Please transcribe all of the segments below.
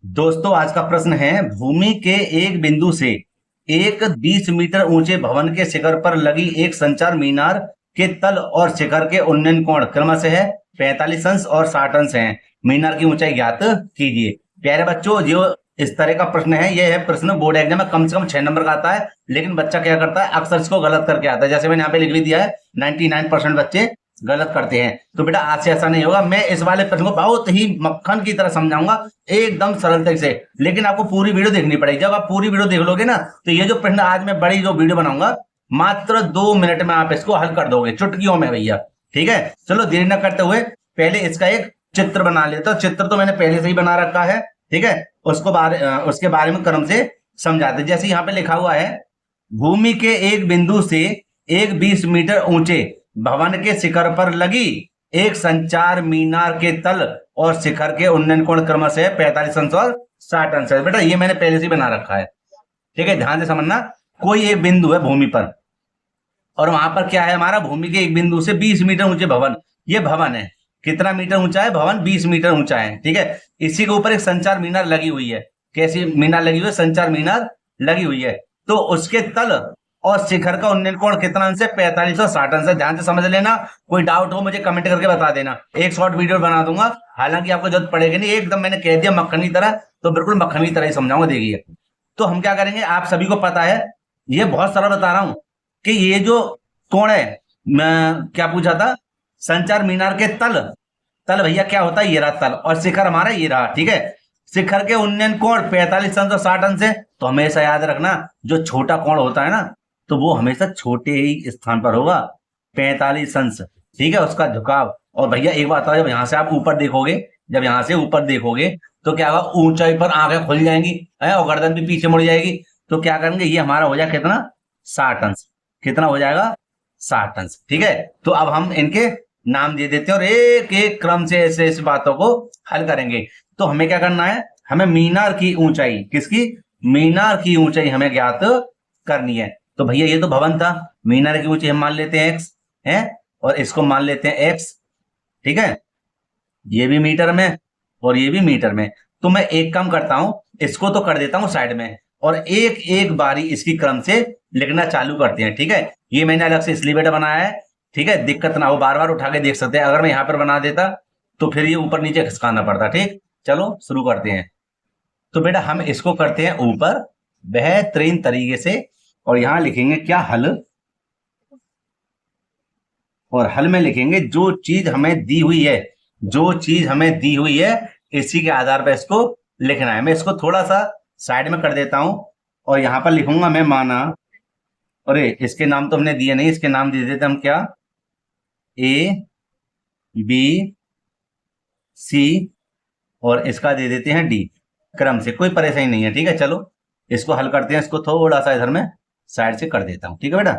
दोस्तों आज का प्रश्न है भूमि के एक बिंदु से एक 20 मीटर ऊंचे भवन के शिखर पर लगी एक संचार मीनार के तल और शिखर के उन्नयन कोण क्रमशः है 45 अंश और 60 अंश है। मीनार की ऊंचाई ज्ञात कीजिए। प्यारे बच्चों, जो इस तरह का प्रश्न है, यह है प्रश्न बोर्ड एग्जाम में कम से कम 6 नंबर का आता है, लेकिन बच्चा क्या करता है, अक्सर इसको गलत करके आता है। जैसे मैंने यहाँ पे लिख भी दिया है 99% बच्चे गलत करते हैं। तो बेटा आज से ऐसा नहीं होगा। मैं इस वाले प्रश्न को बहुत ही मक्खन की तरह समझाऊंगा, एकदम सरलता से, लेकिन आपको पूरी वीडियो देखनी पड़ेगी। जब आप पूरी वीडियो देख लोगे ना, तो ये जो प्रश्न आज मैं बड़ी जो वीडियो बनाऊंगा, मात्र 2 मिनट में आप इसको हल कर दोगे, चुटकियों में भैया। ठीक है, चलो देरी न करते हुए पहले इसका एक चित्र बना लेते हो। चित्र तो मैंने पहले से ही बना रखा है, ठीक है। उसके बारे में क्रम से समझाते। जैसे यहाँ पे लिखा हुआ है, भूमि के एक बिंदु से एक 20 मीटर ऊंचे भवन के शिखर पर लगी एक संचार मीनार के तल और शिखर के उन्नयन कोण क्रमशः 45 अंश और 60 अंश है। बेटा ये मैंने पहले से बना रखा है, ठीक है, ध्यान से समझना। कोई एक बिंदु है भूमि पर, और वहां पर क्या है, हमारा भूमि के एक बिंदु से 20 मीटर ऊंचे भवन, ये भवन है। कितना मीटर ऊंचा है भवन? 20 मीटर ऊंचा है, ठीक है। इसी के ऊपर एक संचार मीनार लगी हुई है। कैसी मीनार लगी हुई है? संचार मीनार लगी हुई है। तो उसके तल और शिखर का उन्नयन कोण कितना अंश है? 45 और 60 अंश है। ध्यान से समझ लेना। कोई डाउट हो मुझे कमेंट करके बता देना, एक शॉर्ट वीडियो बना दूंगा। हालांकि आपको जरूरत पड़ेगी नहीं, एकदम मैंने कह दिया मक्खनी तरह, तो बिल्कुल मक्खनी तरह ही समझाऊंगा, देखिए। तो हम क्या करेंगे, आप सभी को पता है, ये बहुत सरल बता रहा हूं कि ये जो कोण है, मैं क्या पूछा था, संचार मीनार के तल, तल भैया क्या होता है, ये रहा तल, और शिखर हमारा ये रहा, ठीक है। शिखर के उन्नयन कोण 45 अंश और 60 अंश है। तो हमेशा याद रखना, जो छोटा कोण होता है ना, तो वो हमेशा छोटे ही स्थान पर होगा, 45 अंश, ठीक है, उसका झुकाव। और भैया एक बात है, जब यहां से आप ऊपर देखोगे, जब यहां से ऊपर देखोगे तो क्या होगा, ऊंचाई पर आंखें खुल जाएंगी है, और गर्दन भी पीछे मुड़ जाएगी। तो क्या करेंगे, ये हमारा हो जाएगा कितना, 60 अंश। कितना हो जाएगा, 60 अंश, ठीक है। तो अब हम इनके नाम दे देते हैं और एक एक क्रम से ऐसे इस बातों को हल करेंगे। तो हमें क्या करना है, हमें मीनार की ऊंचाई, किसकी, मीनार की ऊंचाई हमें ज्ञात करनी है। तो भैया ये तो भवन था, मीनार की ऊंचाई हम मान लेते हैं x है, और इसको मान लेते हैं x, ठीक है। ये भी मीटर में और ये भी मीटर में। तो मैं एक काम करता हूं, इसको तो कर देता हूं साइड में, और एक एक बारी इसकी क्रम से लिखना चालू करते हैं, ठीक है। ये मैंने अलग से इसलिए बेटा बनाया है, ठीक है, दिक्कत ना हो, बार बार उठा के देख सकते हैं। अगर मैं यहां पर बना देता तो फिर ये ऊपर नीचे खिसकाना पड़ता, ठीक। चलो शुरू करते हैं। तो बेटा हम इसको करते हैं ऊपर बेहतरीन तरीके से, और यहां लिखेंगे क्या, हल। और हल में लिखेंगे जो चीज हमें दी हुई है, जो चीज हमें दी हुई है, इसी के आधार पर इसको लिखना है। मैं इसको थोड़ा सा साइड में कर देता हूं, और यहां पर लिखूंगा मैं माना, अरे इसके नाम तो हमने दिए नहीं, इसके नाम दे देते हम क्या, ए बी सी, और इसका दे देते हैं डी, क्रम से, कोई परेशानी नहीं है, ठीक है। चलो इसको हल करते हैं। इसको थोड़ा सा इधर में साइड से कर देता हूं, ठीक है बेटा।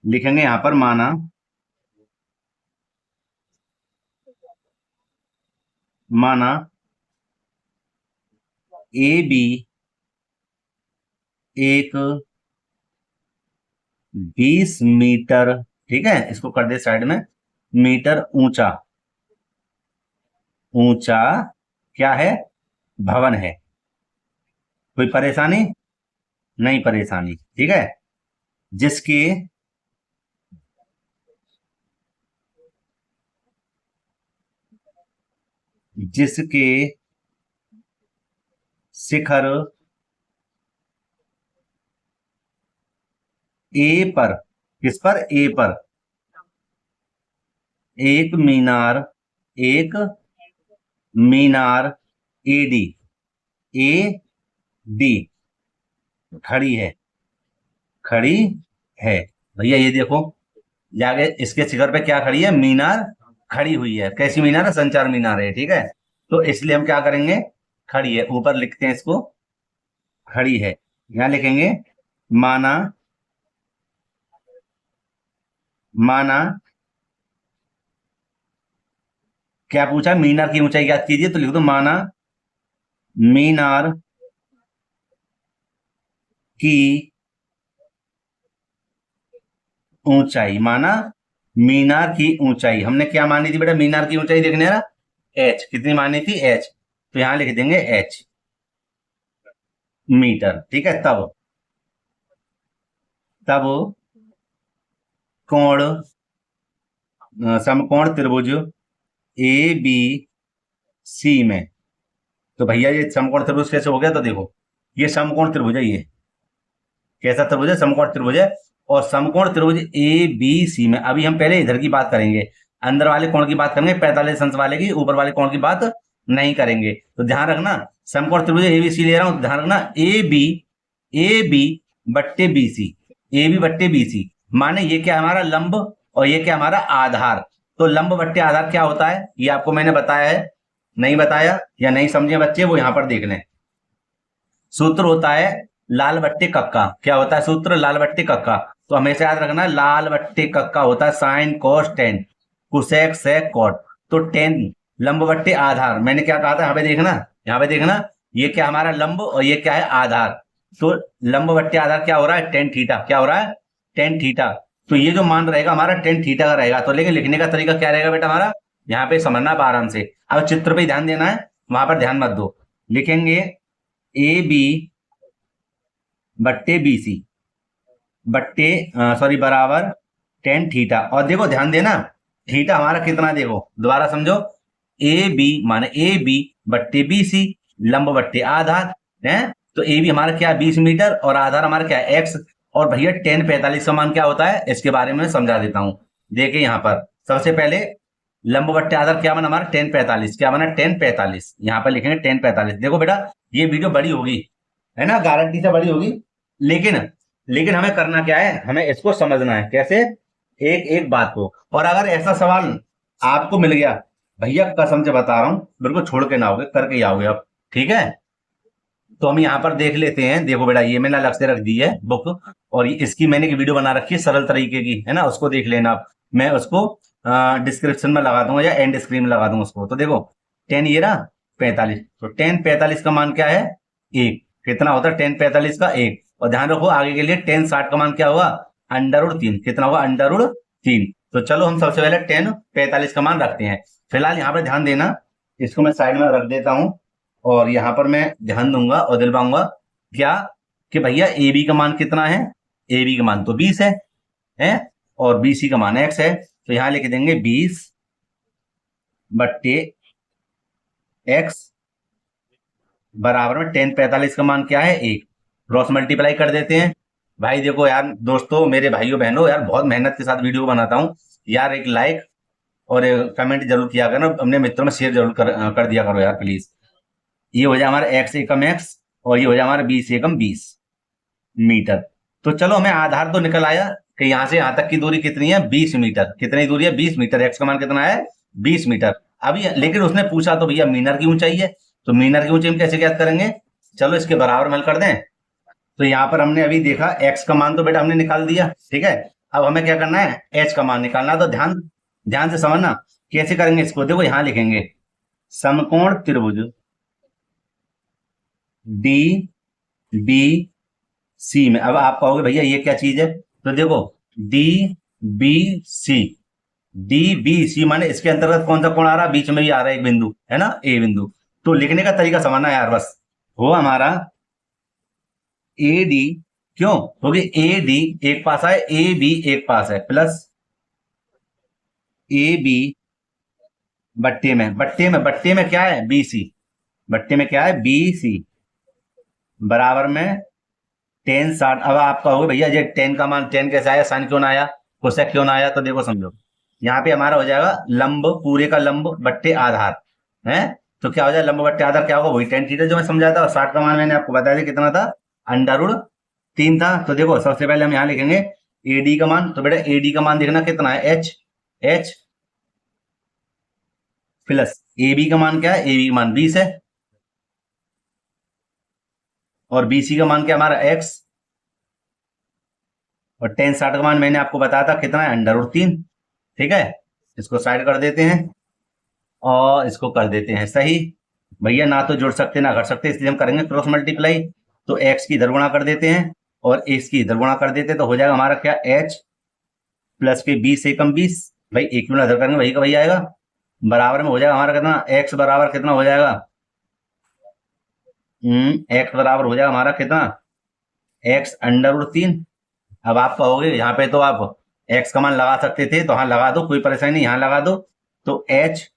लिखेंगे यहां पर माना, माना ए बी एक 20 मीटर, ठीक है, इसको कर दे साइड में, मीटर ऊंचा, ऊंचा क्या है, भवन है। कोई परेशानी नहीं, परेशानी, ठीक है। जिसके जिसके शिखर ए पर, किस पर, ए पर, एक मीनार, एक मीनार एडी, ए डी खड़ी है, खड़ी है। भैया ये देखो, जाके इसके शिखर पे क्या खड़ी है, मीनार खड़ी हुई है। कैसी मीनार है, संचार मीनार है, ठीक है। तो इसलिए हम क्या करेंगे, खड़ी है, ऊपर लिखते हैं इसको, खड़ी है। यहां लिखेंगे माना, माना क्या पूछा, मीनार की ऊंचाई याद कीजिए, तो लिख दो माना मीनार की ऊंचाई, माना मीनार की ऊंचाई। हमने क्या मानी थी बेटा, मीनार की ऊंचाई देखने ना, एच, कितनी मानी थी, एच। तो यहां लिख देंगे एच, मीटर। ठीक है, तब तब कोण समकोण त्रिभुज ए बी सी में, तो भैया ये समकोण त्रिभुज कैसे हो गया, तो देखो ये समकोण त्रिभुज है, ये कैसा त्रिभुज है, समकोण त्रिभुज है। और समकोण त्रिभुज ए बी सी में, अभी हम पहले इधर की बात करेंगे, अंदर वाले कोण की बात करेंगे, 45 अंश वाले की, ऊपर वाले कोण की बात नहीं करेंगे। तो ध्यान रखना, समकोण त्रिभुज ए बी सी ले रहा हूं, तो ध्यान रखना ए बी बट्टे बी सी, ए बी बट्टे बी सी, माने ये क्या हमारा लंब और ये क्या हमारा आधार। तो लंब बट्टे आधार क्या होता है, ये आपको मैंने बताया है, नहीं बताया या नहीं समझे बच्चे, वो यहां पर देख लें। सूत्र होता है लाल बट्टे कक्का। क्या होता है सूत्र, लाल बट्टे कक्का। तो हमेशा याद रखना, लाल बट्टे कक्का होता है sine cos tan, cosec sec cot. तो टेन लंब बट्टे आधार, मैंने क्या कहा था, यहाँ पे देखना, यहाँ पे देखना, ये क्या हमारा लंब और ये क्या है आधार। तो लंब बट्टे आधार क्या हो रहा है, टेन थीटा। क्या हो रहा है, टेन थीटा। तो ये जो मान रहेगा हमारा टेन थीटा का रहेगा। तो लेकिन लिखने का तरीका क्या रहेगा बेटा हमारा, यहाँ पे समझना है आराम से। अब चित्र पे ध्यान देना है, वहां पर ध्यान मत दो। लिखेंगे ए बी बट्टे बी सी बट्टे सॉरी बराबर टेन थीटा। और देखो ध्यान देना, थीटा हमारा कितना, देखो दोबारा समझो, ए बी माने ए बी बट्टे बी सी, लंब बट्टे आधार है। तो ए बी हमारा क्या है 20 मीटर और आधार हमारा क्या है एक्स। और भैया टेन 45 का मान क्या होता है, इसके बारे में समझा देता हूं। देखिए यहाँ पर सबसे पहले लंब बट्टे आधार क्या बना हमारा 1045, क्या बना 1045, यहाँ पर लिखेंगे 1045। देखो बेटा ये वीडियो बड़ी होगी, है ना, गारंटी से बड़ी होगी, लेकिन लेकिन हमें करना क्या है, हमें इसको समझना है कैसे, एक एक बात को। और अगर ऐसा सवाल आपको मिल गया, भैया कसम से बता रहा हूं, बिल्कुल छोड़ के ना आओगे, करके ही आओगे अब। ठीक है, तो हम यहाँ पर देख लेते हैं। देखो बेटा ये मैंने अलग से रख दी है बुक, और इसकी मैंने एक वीडियो बना रखी है सरल तरीके की, है ना, उसको देख लेना आप। मैं उसको डिस्क्रिप्शन में लगा दूंगा या एंड स्क्रीन में लगा दूंगा उसको। तो देखो 10 ये रहा 45, तो 1045 का मान क्या है, एक। कितना होता है 1045 का, एक। और ध्यान रखो आगे के लिए 1060 का मान क्या होगा, √3। कितना होगा, √3। तो चलो हम सबसे पहले 1045 का मान रखते हैं। फिलहाल यहाँ पर ध्यान देना, इसको मैं साइड में रख देता हूं, और यहां पर मैं ध्यान दूंगा और दिलवाऊंगा क्या, कि भैया ए बी का मान कितना है, ए बी का मान तो 20 है, और बी सी का मान x है। तो यहां लिख देंगे 20 बट्टे x बराबर में 1045 का मान क्या है, एक। क्रॉस मल्टीप्लाई कर देते हैं। भाई देखो यार दोस्तों, मेरे भाइयों बहनों, यार बहुत मेहनत के साथ वीडियो बनाता हूं यार, एक लाइक और कमेंट जरूर किया करो, अपने मित्रों में शेयर जरूर कर दिया करो यार प्लीज। ये हो जाए हमारा x एकम x, और ये हो जाए हमारा 20 एकम 20 मीटर। तो चलो हमें आधार तो निकल आया कि यहां से यहां तक की दूरी कितनी है, 20 मीटर। कितनी दूरी है, 20 मीटर। x का मान कितना है, 20 मीटर। अभी लेकिन उसने पूछा तो भैया मीटर की ऊंचाई है, तो मीटर की ऊंचाई हम कैसे ज्ञात करेंगे, चलो इसके बराबर में हल कर दें। तो यहाँ पर हमने अभी देखा x का मान तो बेटा हमने निकाल दिया, ठीक है। अब हमें क्या करना है, h का मान निकालना। तो ध्यान ध्यान से समझना कैसे करेंगे इसको। देखो यहां लिखेंगे समकोण त्रिभुज डी बी सी में। अब आप कहोगे भैया ये क्या चीज है, तो देखो D B C, D B C माने इसके अंतर्गत कौन सा कोण आ रहा है, बीच में भी आ रहा है एक बिंदु, है ना, ए बिंदु। तो लिखने का तरीका समझना यार बस, वो हमारा ए डी, क्यों, क्योंकि ए डी एक पास है, ए बी एक पास है, प्लस ए बी बट्टे में क्या है, बी सी, बट्टे में क्या है, बी सी, बराबर में 1060। अब आप कहोगे भैया ये 10 का मान 10 कैसे आया, साइन क्यों ना आया, कोसेक क्यों ना आया। तो देखो समझो, यहाँ पे हमारा हो जाएगा लंब, पूरे का लंब बट्टे आधार है। तो क्या हो जाए, लंब बट्टे आधार क्या होगा, वही 10 थीटा जो मैं समझाया था। और 60 का मान मैंने आपको बताया था कितना था, √3 था। तो देखो सबसे पहले हम यहाँ लिखेंगे एडी का मान। तो बेटा एडी का मान देखना कितना है, एच प्लस ए बी का मान क्या है, ए बी का मान 20 है, और बीसी का मान क्या हमारा x, और 1060 का मान मैंने आपको बताया था कितना है, √3। ठीक है, इसको साइड कर देते हैं और इसको कर देते हैं सही। भैया ना तो जुड़ सकते ना घट सकते, इसलिए हम करेंगे क्रॉस मल्टीप्लाई। तो x की इधर गुणा कर देते हैं और x की इधर गुणा कर देते हैं, तो हो जाएगा हमारा क्या, h प्लस के 20 एकम 20, भाई एक गुणा इधर करेंगे वही का वही आएगा, बराबर में हो जाएगा हमारा कितना, x बराबर कितना हो जाएगा, एक्स बराबर हो जाएगा हमारा कितना, एक्स अंडर रूट 3। अब आप कहोगे यहाँ पे तो आप एक्स का मान लगा सकते थे, तो हाँ लगा दो, कोई परेशानी नहीं, यहाँ लगा दो। तो एच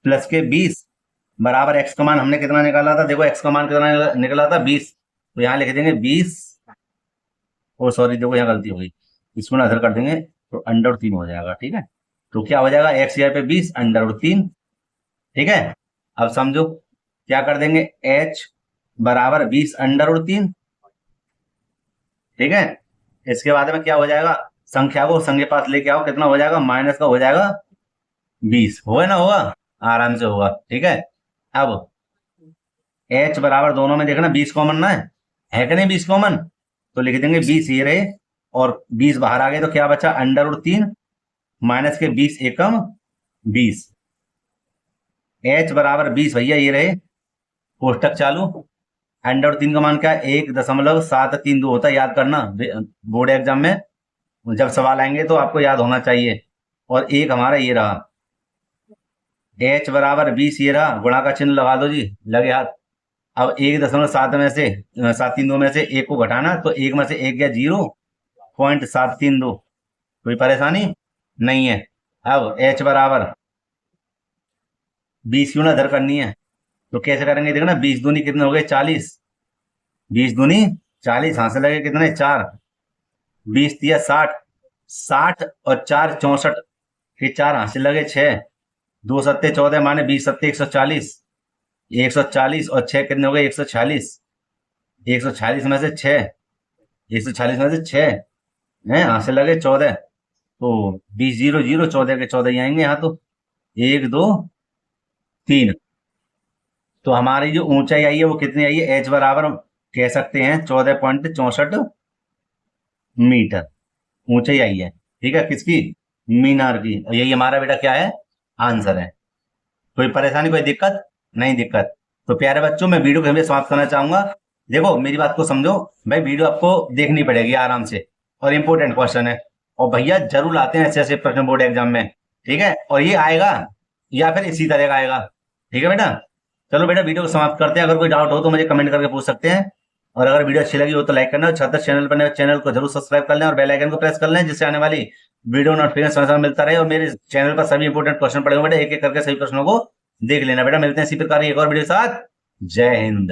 प्लस के 20 बराबर एक्स का मान हमने कितना निकाला था, देखो एक्स का मान कितना निकला था 20, तो यहाँ लिख देंगे 20, ओ सॉरी देखो यहाँ गलती हो गई, इसको नजर कर देंगे तो अंडर रूट 3 हो जाएगा। ठीक है, तो क्या हो जाएगा, एक्स यहाँ पे 20 अंडर रूट 3। ठीक है, अब समझो क्या कर देंगे, एच बराबर 20 अंडर रूट 3। ठीक है, इसके बाद में क्या हो जाएगा, संख्या को संग के पास लेके आओ, कितना हो जाएगा, माइनस का हो जाएगा 20, होगा ना, होगा आराम से होगा। ठीक है, अब एच बराबर दोनों में देखना 20 कॉमन ना है कि नहीं, 20 कॉमन, तो लिख देंगे 20 ये रहे और 20 बाहर आ गए, तो क्या बचा अंडर रूट 3 माइनस के 20 एकम 20। एच बराबर 20 भैया ये रहे, कोष्टक चालू, अंडर रूट 3 का मान क्या है, 1.732 होता है, याद करना बोर्ड एग्जाम में जब सवाल आएंगे तो आपको याद होना चाहिए। और एक हमारा ये रहा, एच बराबर 20 ये रहा, गुणा का चिन्ह लगा दो जी, लगे हाथ। अब 1.7 में से 732 में से एक को घटाना, तो एक में से एक गया 0.732, कोई परेशानी नहीं है। अब एच बराबर 20 क्यों ना इधर करनी है, तो कैसे करेंगे, देखना 20 दूनी कितने हो गए 40, 20 दूनी 40, हाथ से लगे कितने 4, 20 दिया 60, 60 और 4 64, फिर 4 हाथ से लगे 6, 2 सत्ते 14 माने 20 सत्ते 140, 140 और 6 कितने हो गए 146, 146 में से 6, 146 में से 6 है, हाथ से लगे 14, तो 20 0 0 14 के 14 ही आएंगे यहाँ, तो 1 2 3। तो हमारी जो ऊंचाई आई है वो कितनी आई है, एच बराबर कह सकते हैं 14.64 मीटर ऊंचाई आई है। ठीक है, किसकी, मीनार की, और यही हमारा बेटा क्या है, आंसर है। कोई परेशानी, कोई दिक्कत नहीं, दिक्कत। तो प्यारे बच्चों मैं वीडियो को हमें समाप्त करना चाहूंगा। देखो मेरी बात को समझो भाई, वीडियो आपको देखनी पड़ेगी आराम से, और इंपॉर्टेंट क्वेश्चन है, और भैया जरूर आते हैं ऐसे ऐसे प्रश्न बोर्ड एग्जाम में। ठीक है, और ये आएगा या फिर इसी तरह का आएगा। ठीक है बेटा, चलो बेटा वीडियो को समाप्त करते हैं। अगर कोई डाउट हो तो मुझे कमेंट करके पूछ सकते हैं, और अगर वीडियो अच्छी लगी हो तो लाइक करना, और छात्र चैनल पर चैनल को जरूर सब्सक्राइब कर लें और बेल आइकन को प्रेस कर लें, जिससे आने वाली वीडियो नोटिफिकेशन समय मिलता रहे। और मेरे चैनल पर सभी इंपोर्टेंट क्वेश्चन पड़े हुए बेटा, एक एक करके सभी प्रश्नों को देख लेना बेटा। मिलते हैं इसी प्रकार एक और वीडियो के साथ। जय हिंद।